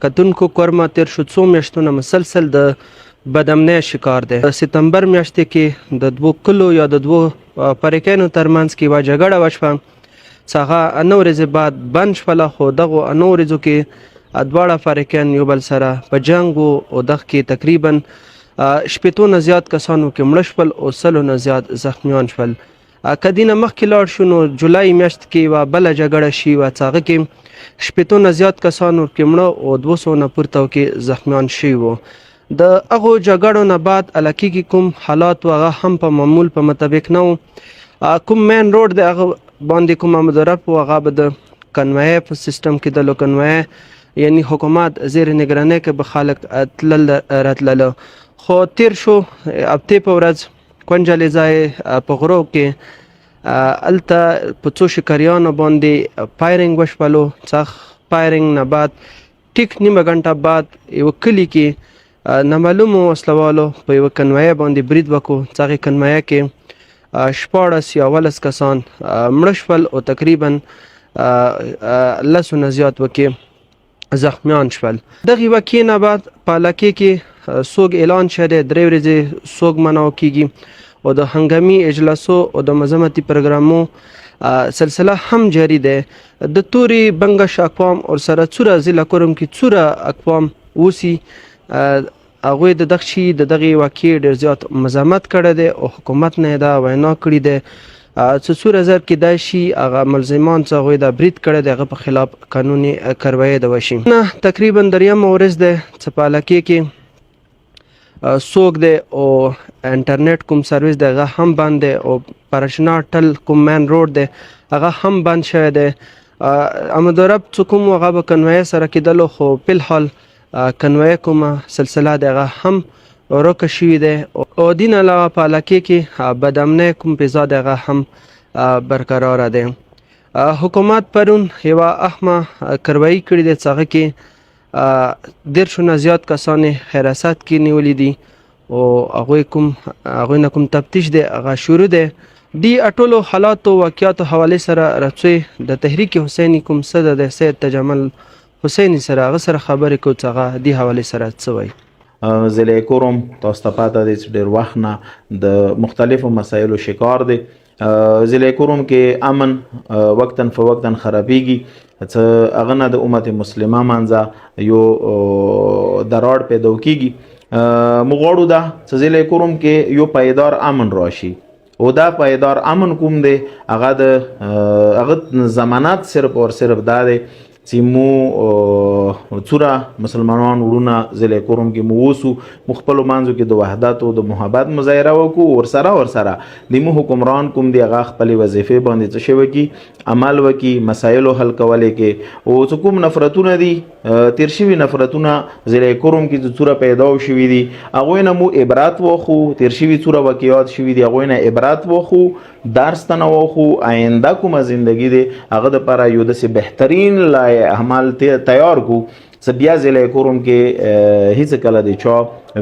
کتونکو کورما تیر شو څو میاشتونه مسلسل د بدامنۍ شکار دی. ستمبر میاشتې کې د دوو کلو یا د دوو فریقینو ترمنځ کې یوه جګړه وشوه چې هغه اته ورځې بعد بند شوله، خو دغو اته ورځو کې دواړه فریقین یو بل سره په جنګ وو او دغه کې تقریبا شپېتو نه زیات کسانو کې مړه شول او سلو نه زیات زخمیان شول. که دینه مخکې لاړ شو نو جولای میاشت کې یوه بله جګړه شوې وه چې هغه کې شپېتو نه زیات کسان ورکې مړه او 200 نه پورته کې زخمیان شوي وو. د هغو جګړو نه بعد علاقې کې کوم حالات و هغه هم په معمول په مطابق نه و. کوم مین روډ دی هغه باندې کوم مدرب و هغه به د کنوایي په سیستم کې دلو کنوایي یعنی حکومت زیر نگرانی کې به خلک تلل راتلله. خو تیر شو هفتې په ورځ کونجلې ځای په غرو کې هلته په څو شکاریانو باندې فایرنګ وشولو. څخ فایرنګ نه بعد ټیک نیمه غنټه بعد یوه کلي کې نامعلومو وسلوالو په یوه کنوایه باندې برید وکړو. هغې کنوایه کې 14 یا 18 کسان مړه شول او تقریبا 10 نه زیات وکې زخمیان شول. دغې واقعې نه بعد په علاقې کې سوګ اعلان شوی دی، 3 ورځې سوګ منعو کیږي او د هنګامي اجلاسو او د مذمتي پروګرامو سلسله هم جاری ده. د توري بنګش اقوام او سره څوره ضلع کورم کې څوره اقوام اوسي هغوی د دغه شي د دغې واقعې ډېر زیات مزاحمت کړی دی او حکومت نه یې دا وینا کړې ده چې څو زر کېدای شي هغه ملزمان چې هغوی دا برید کړی دی هغه په خلاف قانوني کاروایي ده وشي. نه تقریبا 3 ورځ ده چې په علاقې کې سوګ دی او انټرنیټ کوم سرویس دی هغه هم بند دی او پرشنا ټل کوم مین روډ دی هغه هم بند شوی دی. امدورب چې کوم هغه به کنوایي سره کېدلو خو فلحال کنوایي کومه سلسله دی هغه هم ورکه شوې دی او دین علاوه په علاقې کې بدامنۍ کوم فضا دی هغه هم برقراره دی. حکومت پرون یوه اهمه کاروایي کړې دی چې هغه کې 10 نه زیات کسان حراست کې نیولي دي او هغوی نه کوم تفتیش دی هغه شروع دی. دی ټولو حالاتو واقعاتو حوالې سره رڅوی د تحریک حسیني کوم صدر د سید تجمل حسیني سره هغه سره خبرې کوو چې هغه دې حوالې سره څه وایي. ضلع کوروم تاسو ته پاته دی چې ډېر وخت نه د مختلفو مسایلو شکار دی. ضلع کوروم کې امن وقتاً فوقتاً خرابېږي چې هغه نه د امت مسلمه منځه یو دراړ پیدا کېږي. موږ غواړو دا چې ضلع کوروم کې یو پایدار امن راشي او دا پایدار امن کوم دی هغه ضمانت صرف او صرف دا دی چې مو څوره مسلمانان وروڼه ضلع کوروم کې مو اوسو مو خپلو منځو کې د وحدت او د محبت مظاهره وکړو. ورسره د مو حکمران کوم دی هغه خپلې وظیفې باندې څه شی وکړي عمل وکړي مسایلو حل کولې کې او چې کوم نفرتونه دي تیر شوي نفرتونه ضلع کوروم کې چې څوره پیدا شوي دي هغوی نه مو عبرت واخلو. تیر شوي څوره واقعات شوي دي هغوی نه عبرت واخلو، درس ته نه واخلو. آینده کومه زندگی دی هغه دپاره یو داسې بهترین اعمال تیار کو چې بیا ضلع کوروم کې هیڅ کله د چا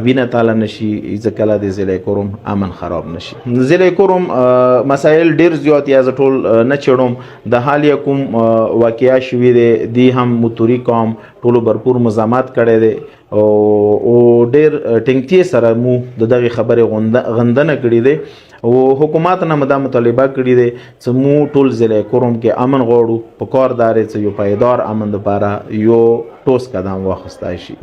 وینه تاله نشي، هیڅ کله د ضلع کوروم امن خراب نشي. ضلع کوروم مسایل ډیر زیات یا زه ټول نه چړم د حالیه کوم واقعیا شوي دی هم متوري قوم ټولو برپور مزاحمت کړی دی او ډیر ټینګتي سره مو د دغې خبرې غندنه کړې دی او حکومت نه دا مطالبه کړې دی چې مو ټول ضلع کوروم کې امن غواړو. په کار دا دی چې یو پایدار امن دپاره یو ټوس قدم واخیستی شي.